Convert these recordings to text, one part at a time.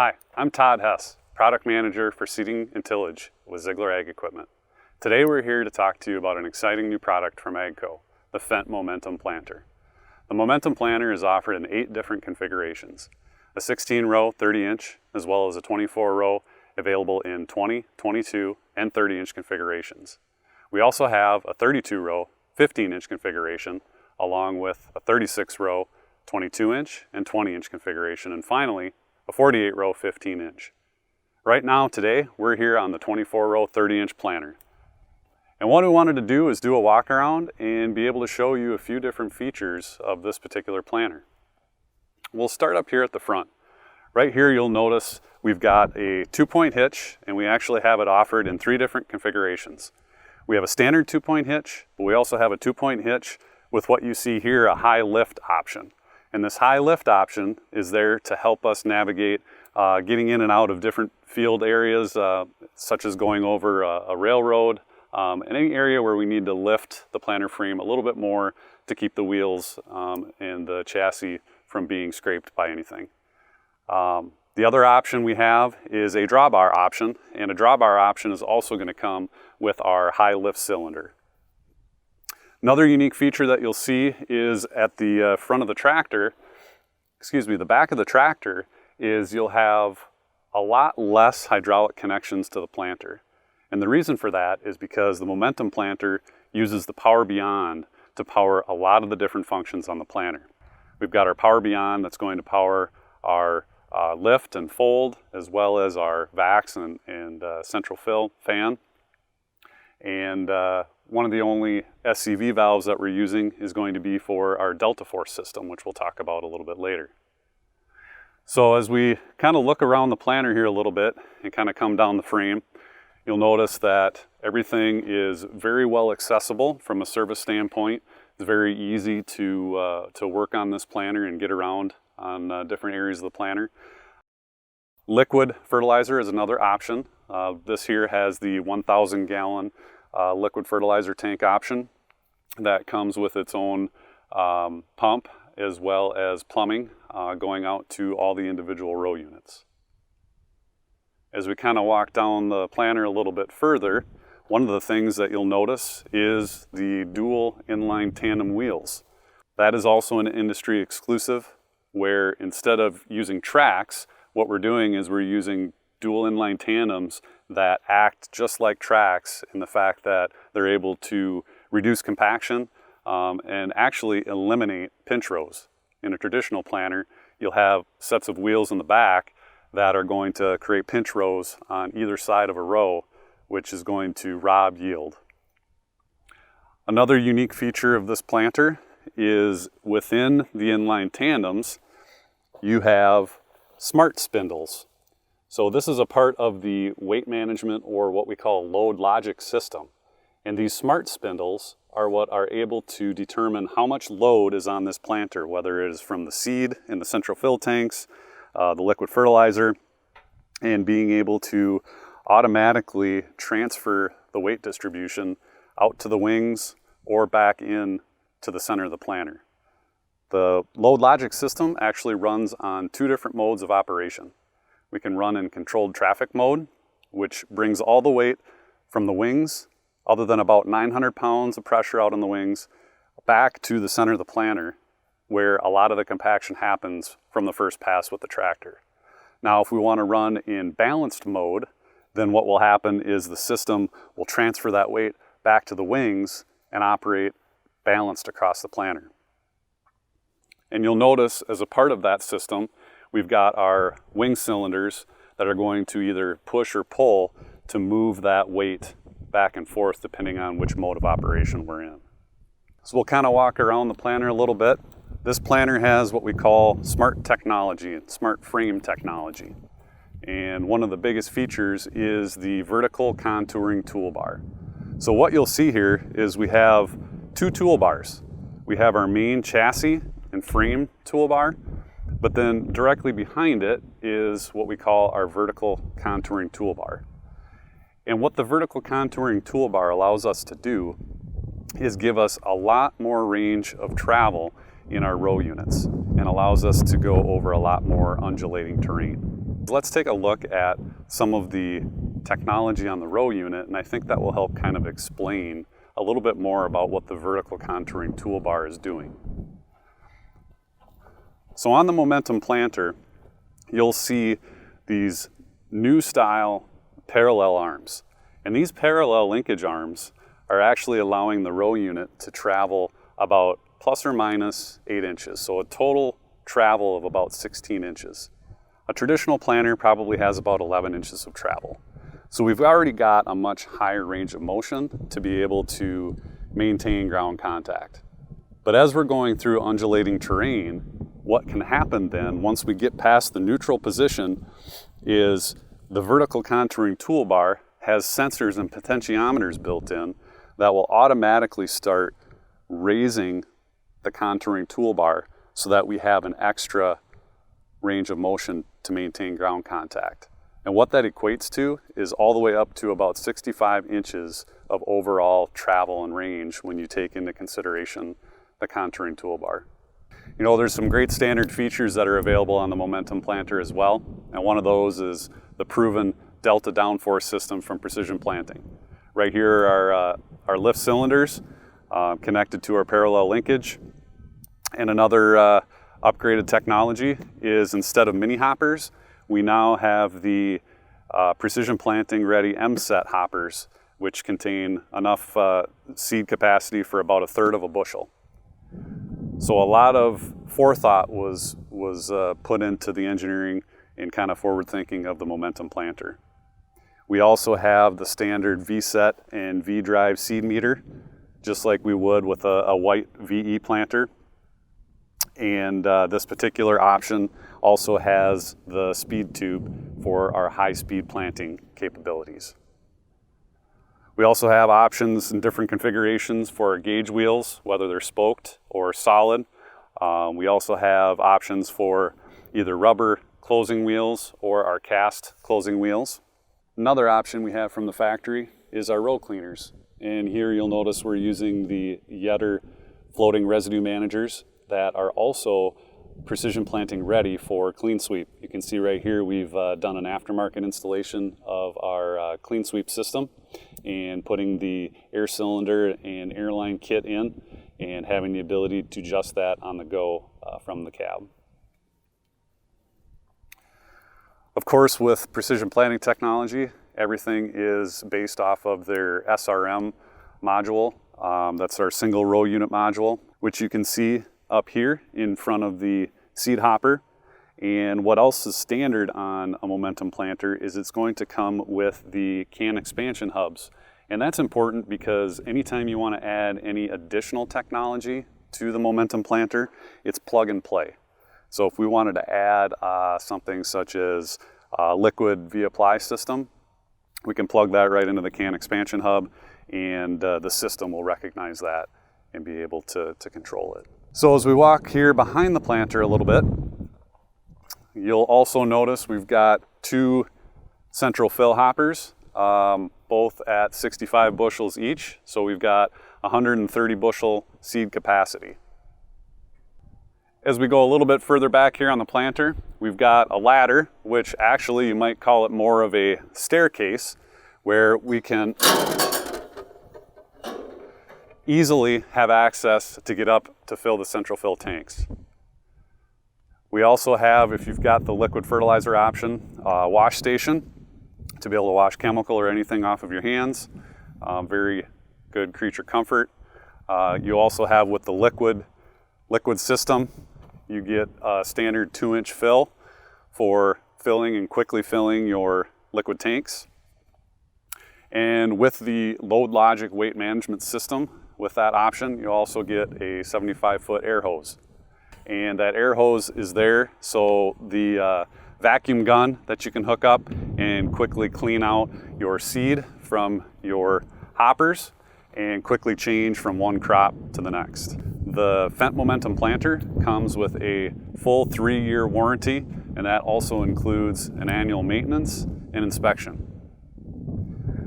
Hi, I'm Todd Hess, Product Manager for Seeding and Tillage with Ziegler Ag Equipment. Today we're here to talk to you about an exciting new product from AGCO, the Fendt Momentum Planter. The Momentum Planter is offered in 8 different configurations, a 16-row 30-inch as well as a 24-row available in 20, 22, and 30-inch configurations. We also have a 32-row 15-inch configuration along with a 36-row 22-inch and 20-inch configuration, and finally a 48-row 15-inch. Right now, today, we're here on the 24-row 30-inch planter. And what we wanted to do is do a walk around and be able to show you a few different features of this particular planter. We'll start up here at the front. Right here you'll notice we've got a 2-point hitch, and we actually have it offered in 3 different configurations. We have a standard 2-point hitch, but we also have a 2-point hitch with what you see here, a high lift option. And this high lift option is there to help us navigate getting in and out of different field areas, such as going over a railroad, and any area where we need to lift the planter frame a little bit more to keep the wheels and the chassis from being scraped by anything. The other option we have is a drawbar option, and a drawbar option is also going to come with our high lift cylinder. Another unique feature that you'll see is at the front of the tractor, the back of the tractor, is you'll have a lot less hydraulic connections to the planter. And the reason for that is because the Momentum Planter uses the Power Beyond to power a lot of the different functions on the planter. We've got our Power Beyond that's going to power our lift and fold, as well as our vacs and central fill fan. And one of the only SCV valves that we're using is going to be for our Delta Force system, which we'll talk about a little bit later. So as we kind of look around the planter here a little bit and kind of come down the frame, you'll notice that everything is very well accessible from a service standpoint. It's very easy to work on this planter and get around on different areas of the planter. Liquid fertilizer is another option. This here has the 1,000 gallon liquid fertilizer tank option that comes with its own pump, as well as plumbing going out to all the individual row units. As we kind of walk down the planter a little bit further, one of the things that you'll notice is the dual inline tandem wheels. That is also an industry exclusive, where instead of using tracks, what we're doing is we're using dual inline tandems that act just like tracks in the fact that they're able to reduce compaction and actually eliminate pinch rows. In a traditional planter, you'll have sets of wheels in the back that are going to create pinch rows on either side of a row, which is going to rob yield. Another unique feature of this planter is within the inline tandems, you have smart spindles. So this is a part of the weight management, or what we call load logic system. And these smart spindles are what are able to determine how much load is on this planter, whether it is from the seed in the central fill tanks, the liquid fertilizer, and being able to automatically transfer the weight distribution out to the wings or back in to the center of the planter. The load logic system actually runs on 2 different modes of operation. We can run in controlled traffic mode, which brings all the weight from the wings, other than about 900 pounds of pressure out on the wings, back to the center of the planter, where a lot of the compaction happens from the first pass with the tractor. Now, if we want to run in balanced mode, then what will happen is the system will transfer that weight back to the wings and operate balanced across the planter. And you'll notice as a part of that system, we've got our wing cylinders that are going to either push or pull to move that weight back and forth depending on which mode of operation we're in. So we'll kind of walk around the planter a little bit. This planter has what we call smart technology, smart frame technology. And one of the biggest features is the vertical contouring toolbar. So what you'll see here is we have 2 toolbars. We have our main chassis and frame toolbar, but then directly behind it is what we call our vertical contouring toolbar. And what the vertical contouring toolbar allows us to do is give us a lot more range of travel in our row units and allows us to go over a lot more undulating terrain. Let's take a look at some of the technology on the row unit, and I think that will help kind of explain a little bit more about what the vertical contouring toolbar is doing. So on the Momentum planter, you'll see these new style parallel arms. And these parallel linkage arms are actually allowing the row unit to travel about plus or minus 8 inches. So a total travel of about 16 inches. A traditional planter probably has about 11 inches of travel. So we've already got a much higher range of motion to be able to maintain ground contact. But as we're going through undulating terrain, what can happen then once we get past the neutral position is the vertical contouring toolbar has sensors and potentiometers built in that will automatically start raising the contouring toolbar so that we have an extra range of motion to maintain ground contact. And what that equates to is all the way up to about 65 inches of overall travel and range when you take into consideration the contouring toolbar. You know, there's some great standard features that are available on the Momentum planter as well, and one of those is the proven delta downforce system from Precision Planting. Right here are our lift cylinders connected to our parallel linkage, and another upgraded technology is instead of mini hoppers, we now have the Precision Planting ready M-set hoppers, which contain enough seed capacity for about 1/3 of a bushel. So a lot of forethought was put into the engineering and kind of forward thinking of the Momentum planter. We also have the standard V-set and V-drive seed meter, just like we would with a white VE planter. And this particular option also has the speed tube for our high-speed planting capabilities. We also have options in different configurations for our gauge wheels, whether they're spoked or solid. We also have options for either rubber closing wheels or our cast closing wheels. Another option we have from the factory is our row cleaners. And here you'll notice we're using the Yetter floating residue managers that are also Precision Planting ready for clean sweep. You can see right here we've done an aftermarket installation of our clean sweep system and putting the air cylinder and airline kit in and having the ability to adjust that on the go from the cab. Of course, with Precision Planting technology, everything is based off of their SRM module. That's our single row unit module, which you can see up here in front of the seed hopper. And what else is standard on a Momentum planter is it's going to come with the can expansion hubs. And that's important because anytime you want to add any additional technology to the Momentum planter, it's plug and play. So if we wanted to add something such as a liquid V-apply system, we can plug that right into the can expansion hub, and the system will recognize that and be able to control it. So as we walk here behind the planter a little bit, you'll also notice we've got 2 central fill hoppers, both at 65 bushels each. So we've got 130 bushel seed capacity. As we go a little bit further back here on the planter, we've got a ladder, which actually you might call it more of a staircase, where we can easily have access to get up to fill the central fill tanks. We also have, if you've got the liquid fertilizer option, a wash station to be able to wash chemical or anything off of your hands. Very good creature comfort. You also have with the liquid system, you get a standard 2-inch fill for filling and quickly filling your liquid tanks. And with the Load Logic weight management system, with that option, you also get a 75-foot air hose. And that air hose is there, so the vacuum gun that you can hook up and quickly clean out your seed from your hoppers and quickly change from one crop to the next. The Fendt Momentum planter comes with a full 3-year warranty, and that also includes an annual maintenance and inspection.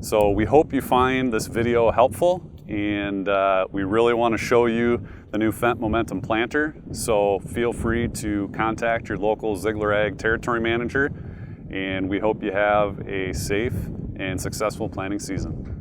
So we hope you find this video helpful, and we really want to show you the new Fendt Momentum planter. So feel free to contact your local Ziegler Ag territory manager and we hope you have a safe and successful planting season.